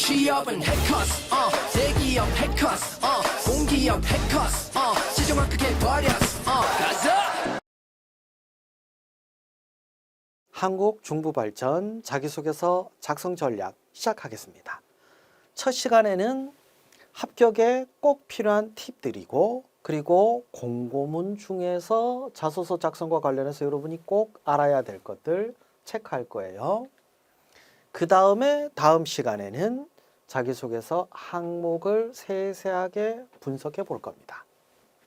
취업은 해커스 대기업 해커스 공기업 해커스 시정확하게 버렸어 가자. 한국 중부발전 자기소개서 작성 전략 시작하겠습니다. 첫 시간에는 합격에 꼭 필요한 팁들이고 그리고 공고문 중에서 자소서 작성과 관련해서 여러분이 꼭 알아야 될 것들 체크할 거예요. 그 다음에 다음 시간에는 자기소개서 항목을 세세하게 분석해 볼 겁니다.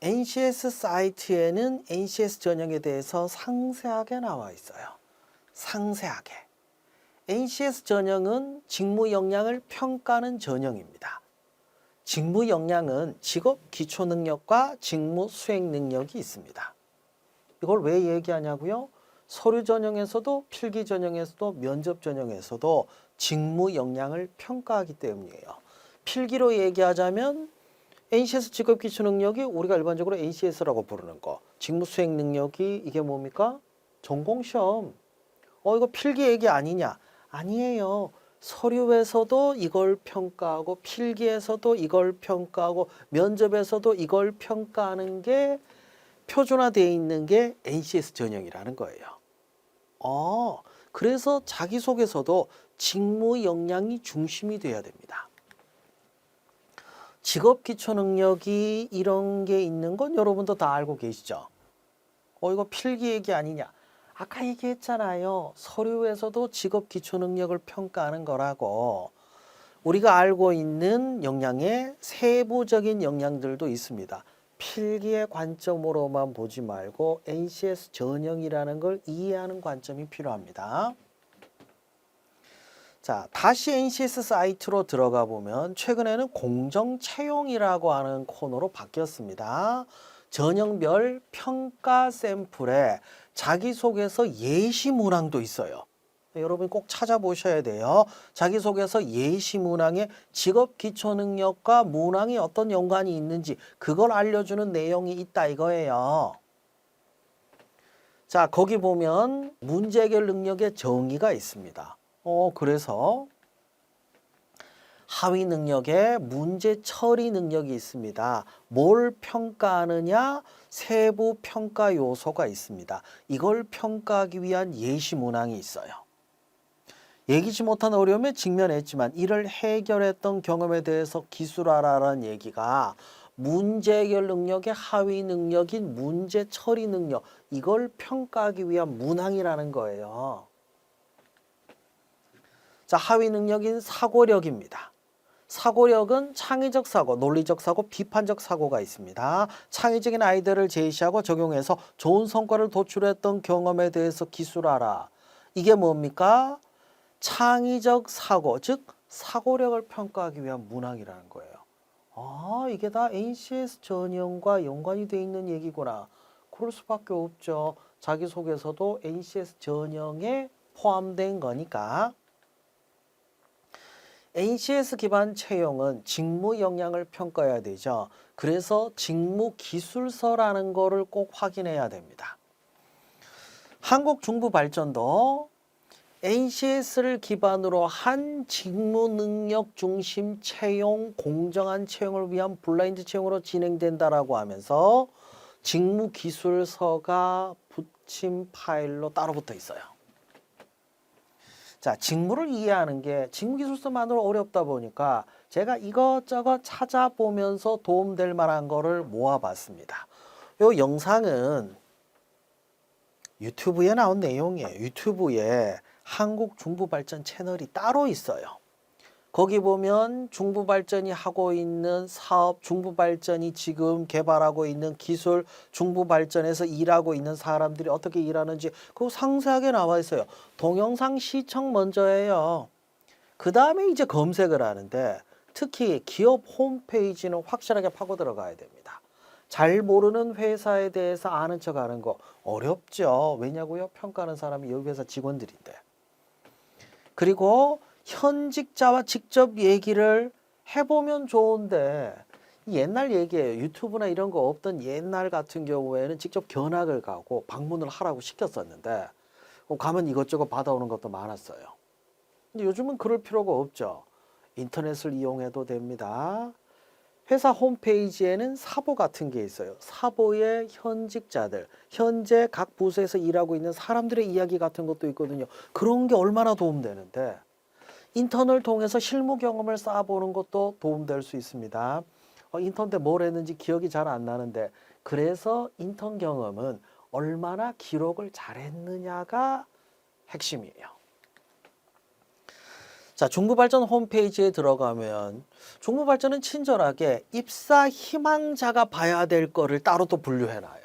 NCS 사이트에는 NCS 전형에 대해서 상세하게 나와 있어요. 상세하게. NCS 전형은 직무 역량을 평가하는 전형입니다. 직무 역량은 직업 기초 능력과 직무 수행 능력이 있습니다. 이걸 왜 얘기하냐고요? 서류 전형에서도 필기 전형에서도 면접 전형에서도 직무 역량을 평가하기 때문이에요. 필기로 얘기하자면 NCS 직업 기초 능력이 우리가 일반적으로 NCS라고 부르는 거. 직무 수행 능력이 이게 뭡니까? 전공시험. 이거 필기 얘기 아니냐? 아니에요. 서류에서도 이걸 평가하고 필기에서도 이걸 평가하고 면접에서도 이걸 평가하는 게 표준화되어 있는 게 NCS 전형이라는 거예요. 그래서 자기소개서도 직무 역량이 중심이 돼야 됩니다. 직업 기초 능력이 이런 게 있는 건 여러분도 다 알고 계시죠? 이거 필기 얘기 아니냐? 아까 얘기했잖아요. 서류에서도 직업 기초 능력을 평가하는 거라고. 우리가 알고 있는 역량의 세부적인 역량들도 있습니다. 필기의 관점으로만 보지 말고 NCS 전형이라는 걸 이해하는 관점이 필요합니다. 자, 다시 NCS 사이트로 들어가 보면 최근에는 공정 채용이라고 하는 코너로 바뀌었습니다. 전형별 평가 샘플에 자기소개서 예시 문항도 있어요. 여러분 꼭 찾아보셔야 돼요. 자기소개서 예시 문항에 직업 기초 능력과 문항이 어떤 연관이 있는지 그걸 알려주는 내용이 있다 이거예요. 자, 거기 보면 문제 해결 능력의 정의가 있습니다. 그래서 하위 능력에 문제 처리 능력이 있습니다. 뭘 평가하느냐? 세부 평가 요소가 있습니다. 이걸 평가하기 위한 예시 문항이 있어요. 얘기지 못한 어려움에 직면했지만 이를 해결했던 경험에 대해서 기술하라라는 얘기가 문제 해결 능력의 하위 능력인 문제 처리 능력, 이걸 평가하기 위한 문항이라는 거예요. 자, 하위 능력인 사고력입니다. 사고력은 창의적 사고, 논리적 사고, 비판적 사고가 있습니다. 창의적인 아이디어를 제시하고 적용해서 좋은 성과를 도출했던 경험에 대해서 기술하라. 이게 뭡니까? 창의적 사고, 즉 사고력을 평가하기 위한 문항이라는 거예요. 이게 다 NCS 전형과 연관이 돼 있는 얘기구나. 그럴 수밖에 없죠. 자기소개서도 NCS 전형에 포함된 거니까. NCS 기반 채용은 직무 역량을 평가해야 되죠. 그래서 직무 기술서라는 거를 꼭 확인해야 됩니다. 한국중부발전도 NCS를 기반으로 한 직무 능력 중심 채용, 공정한 채용을 위한 블라인드 채용으로 진행된다라고 하면서 직무 기술서가 붙임 파일로 따로 붙어 있어요. 자, 직무를 이해하는 게 직무기술서만으로 어렵다 보니까 제가 이것저것 찾아보면서 도움될 만한 거를 모아봤습니다. 이 영상은 유튜브에 나온 내용이에요. 유튜브에 한국중부발전 채널이 따로 있어요. 거기 보면 중부발전이 하고 있는 사업, 중부발전이 지금 개발하고 있는 기술, 중부발전에서 일하고 있는 사람들이 어떻게 일하는지 그거 상세하게 나와 있어요. 동영상 시청 먼저 해요. 그 다음에 이제 검색을 하는데 특히 기업 홈페이지는 확실하게 파고 들어가야 됩니다. 잘 모르는 회사에 대해서 아는 척 하는 거 어렵죠. 왜냐고요? 평가하는 사람이 여기 회사 직원들인데. 그리고 현직자와 직접 얘기를 해보면 좋은데 옛날 얘기예요. 유튜브나 이런 거 없던 옛날 같은 경우에는 직접 견학을 가고 방문을 하라고 시켰었는데 가면 이것저것 받아오는 것도 많았어요. 근데 요즘은 그럴 필요가 없죠. 인터넷을 이용해도 됩니다. 회사 홈페이지에는 사보 같은 게 있어요. 사보의 현직자들, 현재 각 부서에서 일하고 있는 사람들의 이야기 같은 것도 있거든요. 그런 게 얼마나 도움되는데 인턴을 통해서 실무 경험을 쌓아보는 것도 도움될 수 있습니다. 인턴 때 뭘 했는지 기억이 잘 안 나는데 그래서 인턴 경험은 얼마나 기록을 잘했느냐가 핵심이에요. 자, 중부발전 홈페이지에 들어가면 중부발전은 친절하게 입사 희망자가 봐야 될 거를 따로 또 분류해놔요.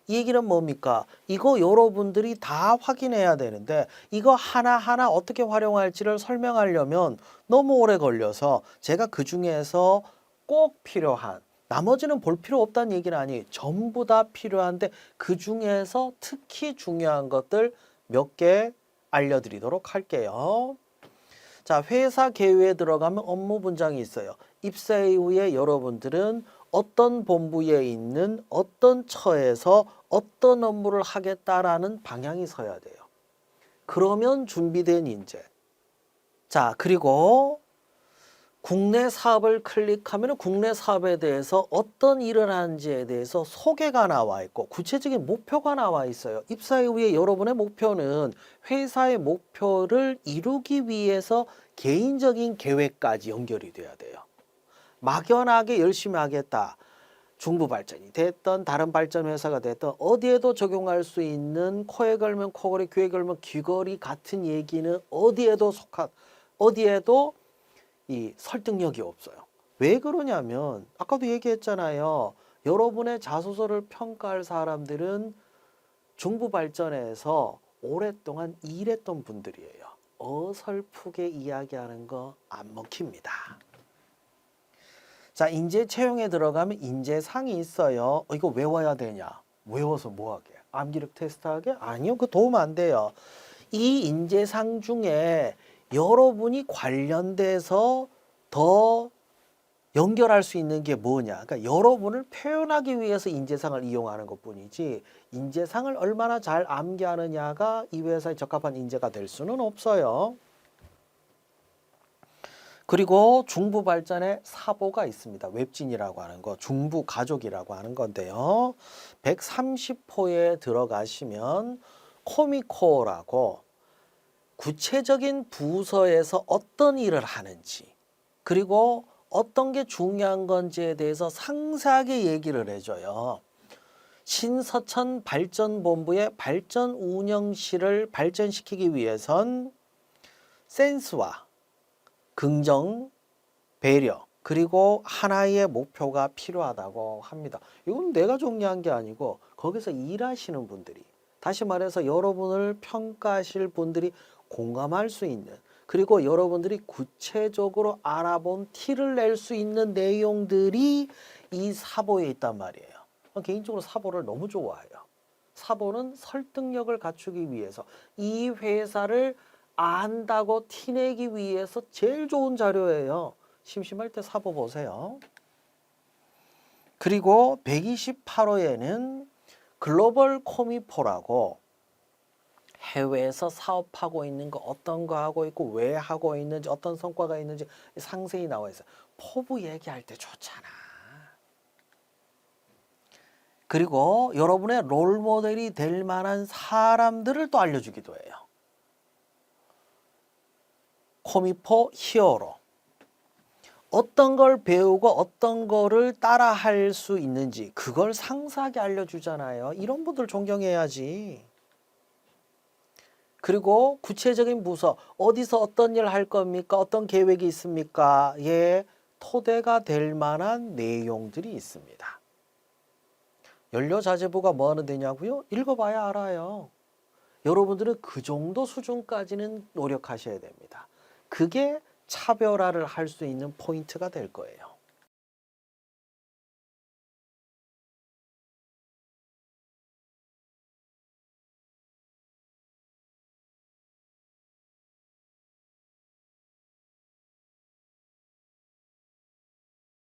이 얘기는 뭡니까? 이거 여러분들이 다 확인해야 되는데 이거 하나하나 어떻게 활용할지를 설명하려면 너무 오래 걸려서 제가 그 중에서 꼭 필요한, 나머지는 볼 필요 없다는 얘기는 아니에요. 전부 다 필요한데 그 중에서 특히 중요한 것들 몇 개 알려드리도록 할게요. 자, 회사 계획에 들어가면 업무 분장이 있어요. 입사 이후에 여러분들은 어떤 본부에 있는 어떤 처에서 어떤 업무를 하겠다라는 방향이 서야 돼요. 그러면 준비된 인재. 자, 그리고 국내 사업을 클릭하면 국내 사업에 대해서 어떤 일을 하는지에 대해서 소개가 나와 있고 구체적인 목표가 나와 있어요. 입사 이후에 여러분의 목표는 회사의 목표를 이루기 위해서 개인적인 계획까지 연결이 돼야 돼요. 막연하게 열심히 하겠다. 중부발전이 됐던 다른 발전 회사가 됐던 어디에도 적용할 수 있는 코에 걸면 코걸이, 귀에 걸면 귀걸이 같은 얘기는 어디에도 이 설득력이 없어요. 왜 그러냐면 아까도 얘기했잖아요. 여러분의 자소서를 평가할 사람들은 중부발전에서 오랫동안 일했던 분들이에요. 어설프게 이야기하는 거 안 먹힙니다. 자, 인재 채용에 들어가면 인재상이 있어요. 이거 외워야 되냐? 외워서 뭐 하게? 암기력 테스트 하게? 아니요. 그 도움 안 돼요. 이 인재상 중에 여러분이 관련돼서 더 연결할 수 있는 게 뭐냐? 그러니까 여러분을 표현하기 위해서 인재상을 이용하는 것뿐이지 인재상을 얼마나 잘 암기하느냐가 이 회사에 적합한 인재가 될 수는 없어요. 그리고 중부발전에 사보가 있습니다. 웹진이라고 하는 거, 중부가족이라고 하는 건데요. 130호에 들어가시면 코미코라고 구체적인 부서에서 어떤 일을 하는지 그리고 어떤 게 중요한 건지에 대해서 상세하게 얘기를 해줘요. 신서천 발전본부의 발전 운영실을 발전시키기 위해선 센스와 긍정, 배려, 그리고 하나의 목표가 필요하다고 합니다. 이건 내가 정리한 게 아니고 거기서 일하시는 분들이, 다시 말해서 여러분을 평가하실 분들이 공감할 수 있는, 그리고 여러분들이 구체적으로 알아본 티를 낼 수 있는 내용들이 이 사보에 있단 말이에요. 개인적으로 사보를 너무 좋아해요. 사보는 설득력을 갖추기 위해서 이 회사를 안다고 티내기 위해서 제일 좋은 자료예요. 심심할 때 사보 보세요. 그리고 128호에는 글로벌 코미포라고 해외에서 사업하고 있는 거 어떤 거 하고 있고 왜 하고 있는지 어떤 성과가 있는지 상세히 나와 있어요. 포부 얘기할 때 좋잖아. 그리고 여러분의 롤모델이 될 만한 사람들을 또 알려주기도 해요. 코미포 히어로. 어떤 걸 배우고 어떤 거를 따라 할 수 있는지 그걸 상세하게 알려주잖아요. 이런 분들 존경해야지. 그리고 구체적인 부서, 어디서 어떤 일 할 겁니까? 어떤 계획이 있습니까? 예, 토대가 될 만한 내용들이 있습니다. 연료자재부가 뭐 하는 데냐고요? 읽어봐야 알아요. 여러분들은 그 정도 수준까지는 노력하셔야 됩니다. 그게 차별화를 할 수 있는 포인트가 될 거예요.